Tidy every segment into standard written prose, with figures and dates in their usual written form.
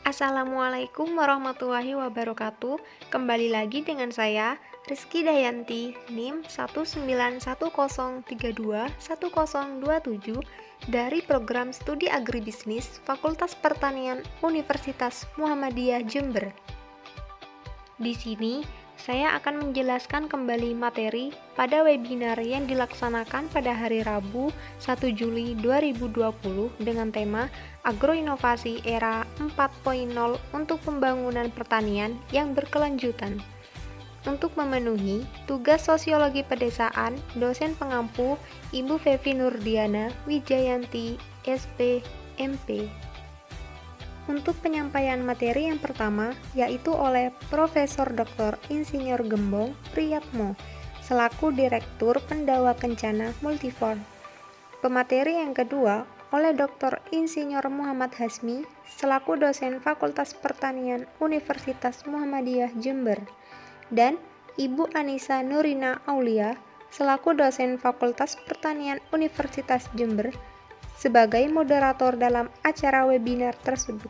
Assalamualaikum warahmatullahi wabarakatuh. Kembali lagi dengan saya, Rizky Dayanti, NIM 19103210027 dari Program Studi Agribisnis Fakultas Pertanian Universitas Muhammadiyah Jember. Di sini, saya akan menjelaskan kembali materi pada webinar yang dilaksanakan pada hari Rabu 1 Juli 2020 dengan tema Agroinovasi Era 4.0 untuk Pembangunan Pertanian yang Berkelanjutan. Untuk memenuhi tugas Sosiologi Pedesaan, dosen pengampu Ibu Fevi Nurdiana Wijayanti, SP, MP. Untuk penyampaian materi yang pertama, yaitu oleh Profesor Dr. Insinyur Gembong Priyatmo, selaku Direktur Pendawa Kencana Multiform. Pemateri yang kedua, oleh Dr. Insinyur Muhammad Hasmi, selaku dosen Fakultas Pertanian Universitas Muhammadiyah Jember, dan Ibu Anissa Nurina Aulia, selaku dosen Fakultas Pertanian Universitas Jember, sebagai moderator dalam acara webinar tersebut.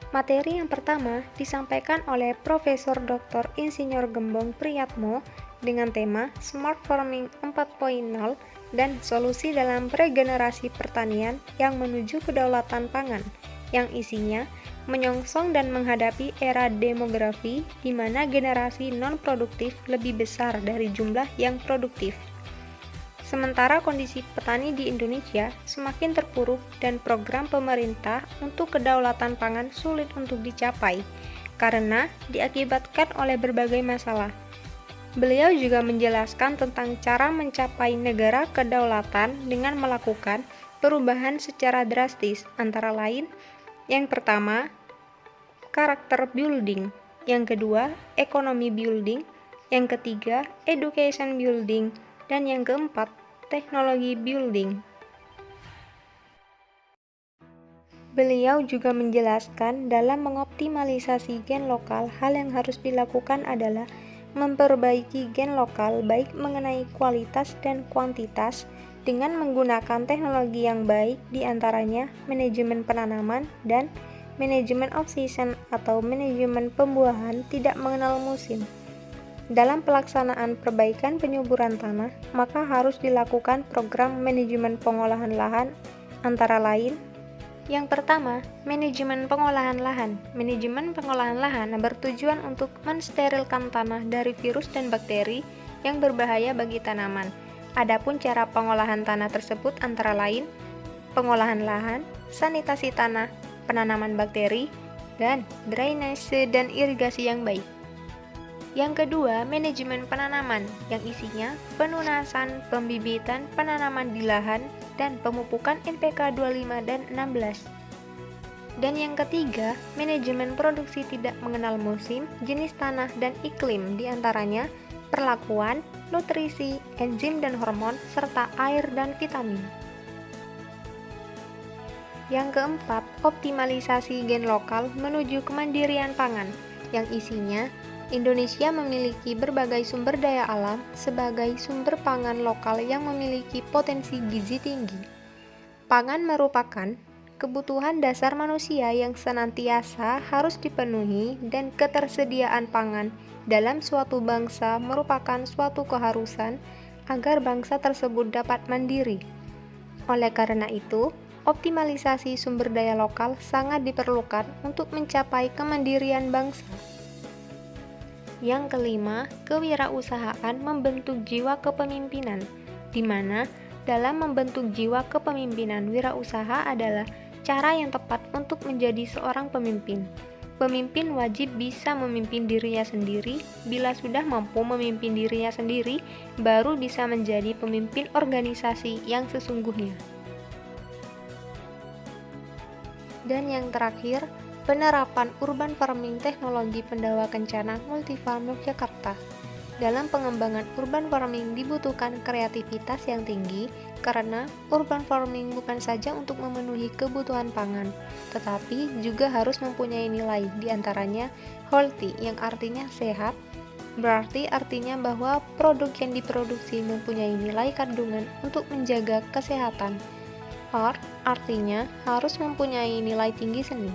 Materi yang pertama disampaikan oleh Profesor Dr. Insinyur Gembong Priyatmo dengan tema Smart Farming 4.0 dan solusi dalam regenerasi pertanian yang menuju kedaulatan pangan, yang isinya menyongsong dan menghadapi era demografi di mana generasi non-produktif lebih besar dari jumlah yang produktif. Sementara kondisi petani di Indonesia semakin terpuruk dan program pemerintah untuk kedaulatan pangan sulit untuk dicapai karena diakibatkan oleh berbagai masalah. Beliau juga menjelaskan tentang cara mencapai negara kedaulatan dengan melakukan perubahan secara drastis, antara lain, yang pertama, karakter building, yang kedua, ekonomi building, yang ketiga, education building, dan yang keempat, teknologi building. Beliau juga menjelaskan dalam mengoptimalisasi gen lokal, hal yang harus dilakukan adalah memperbaiki gen lokal baik mengenai kualitas dan kuantitas dengan menggunakan teknologi yang baik, diantaranya manajemen penanaman dan manajemen off-season atau manajemen pembuahan tidak mengenal musim. Dalam pelaksanaan perbaikan penyuburan tanah, maka harus dilakukan program manajemen pengolahan lahan, antara lain, yang pertama, manajemen pengolahan lahan. Manajemen pengolahan lahan bertujuan untuk mensterilkan tanah dari virus dan bakteri yang berbahaya bagi tanaman. Adapun cara pengolahan tanah tersebut antara lain, pengolahan lahan, sanitasi tanah, penanaman bakteri, dan drainase dan irigasi yang baik. Yang kedua, manajemen penanaman, yang isinya penunasan, pembibitan, penanaman di lahan, dan pemupukan NPK 25 dan 16. Dan yang ketiga, manajemen produksi tidak mengenal musim, jenis tanah, dan iklim, diantaranya perlakuan, nutrisi, enzim dan hormon, serta air dan vitamin. Yang keempat, optimalisasi gen lokal menuju kemandirian pangan, yang isinya Indonesia memiliki berbagai sumber daya alam sebagai sumber pangan lokal yang memiliki potensi gizi tinggi. Pangan merupakan kebutuhan dasar manusia yang senantiasa harus dipenuhi dan ketersediaan pangan dalam suatu bangsa merupakan suatu keharusan agar bangsa tersebut dapat mandiri. Oleh karena itu, optimalisasi sumber daya lokal sangat diperlukan untuk mencapai kemandirian bangsa. Yang kelima, kewirausahaan membentuk jiwa kepemimpinan, di mana dalam membentuk jiwa kepemimpinan wirausaha adalah cara yang tepat untuk menjadi seorang pemimpin. Pemimpin wajib bisa memimpin dirinya sendiri. Bila sudah mampu memimpin dirinya sendiri, baru bisa menjadi pemimpin organisasi yang sesungguhnya. Dan yang terakhir, penerapan urban farming teknologi Pendawa Kencana Multifarm Yogyakarta. Dalam pengembangan urban farming dibutuhkan kreativitas yang tinggi karena urban farming bukan saja untuk memenuhi kebutuhan pangan, tetapi juga harus mempunyai nilai, diantaranya healthy yang artinya sehat, berarti artinya bahwa produk yang diproduksi mempunyai nilai kandungan untuk menjaga kesehatan. Art artinya harus mempunyai nilai tinggi seni.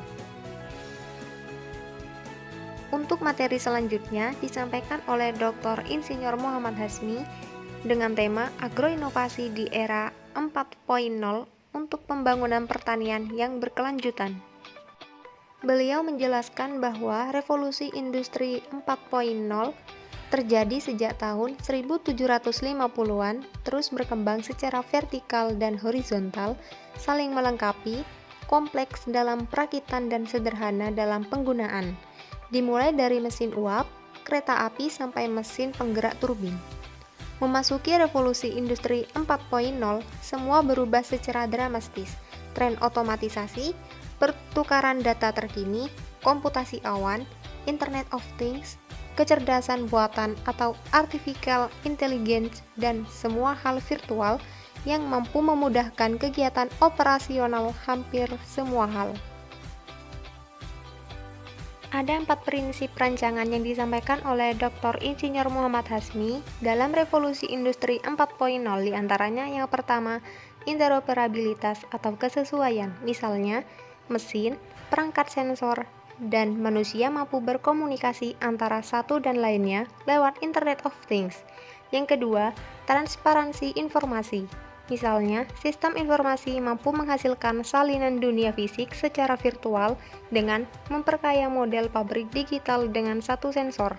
Untuk materi selanjutnya disampaikan oleh Dr. Insinyur Muhammad Hasmi dengan tema Agroinovasi di Era 4.0 untuk Pembangunan Pertanian yang Berkelanjutan. Beliau menjelaskan bahwa revolusi industri 4.0 terjadi sejak tahun 1750-an, terus berkembang secara vertikal dan horizontal, saling melengkapi, kompleks dalam perakitan dan sederhana dalam penggunaan, dimulai dari mesin uap, kereta api sampai mesin penggerak turbin. Memasuki revolusi industri 4.0, semua berubah secara dramatis. Tren otomatisasi, pertukaran data terkini, komputasi awan, Internet of Things, kecerdasan buatan atau artificial intelligence, dan semua hal virtual yang mampu memudahkan kegiatan operasional hampir semua hal. Ada 4 prinsip rancangan yang disampaikan oleh Dr. Insinyur Muhammad Hasmi dalam revolusi industri 4.0, diantaranya yang pertama, interoperabilitas atau kesesuaian, misalnya mesin, perangkat sensor, dan manusia mampu berkomunikasi antara satu dan lainnya lewat Internet of Things. Yang kedua, transparansi informasi. Misalnya, sistem informasi mampu menghasilkan salinan dunia fisik secara virtual dengan memperkaya model pabrik digital dengan satu sensor.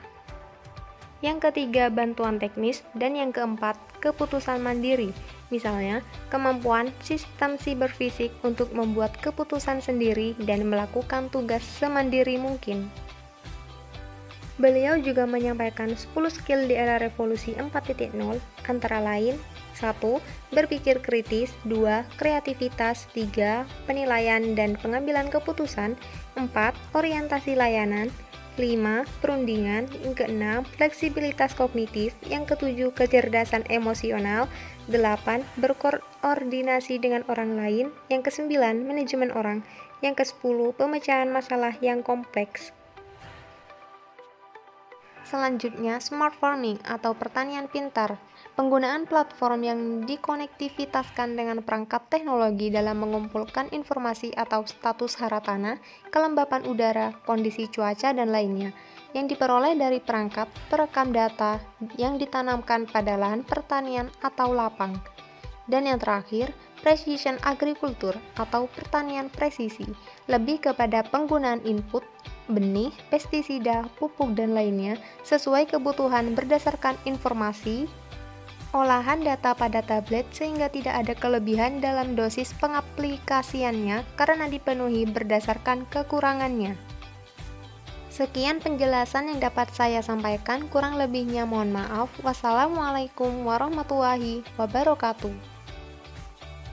Yang ketiga, bantuan teknis, dan yang keempat, keputusan mandiri. Misalnya, kemampuan sistem siberfisik untuk membuat keputusan sendiri dan melakukan tugas semandiri mungkin. Beliau juga menyampaikan 10 skill di era revolusi 4.0, antara lain 1. Berpikir kritis, 2. Kreativitas, 3. Penilaian dan pengambilan keputusan, 4. Orientasi layanan, 5. Perundingan, yang ke-6. Fleksibilitas kognitif, yang ke-7. Kecerdasan emosional, 8. Berkoordinasi dengan orang lain, yang ke-9. Manajemen orang, yang ke-10. Pemecahan masalah yang kompleks. Selanjutnya, smart farming atau pertanian pintar. Penggunaan platform yang dikonektivitaskan dengan perangkat teknologi dalam mengumpulkan informasi atau status hara tanah, kelembapan udara, kondisi cuaca, dan lainnya, yang diperoleh dari perangkat perekam data yang ditanamkan pada lahan pertanian atau lapang. Dan yang terakhir, precision agriculture atau pertanian presisi, lebih kepada penggunaan input, benih, pestisida, pupuk, dan lainnya sesuai kebutuhan berdasarkan informasi, olahan data pada tablet sehingga tidak ada kelebihan dalam dosis pengaplikasiannya karena dipenuhi berdasarkan kekurangannya. Sekian penjelasan yang dapat saya sampaikan, kurang lebihnya mohon maaf. Wassalamualaikum warahmatullahi wabarakatuh.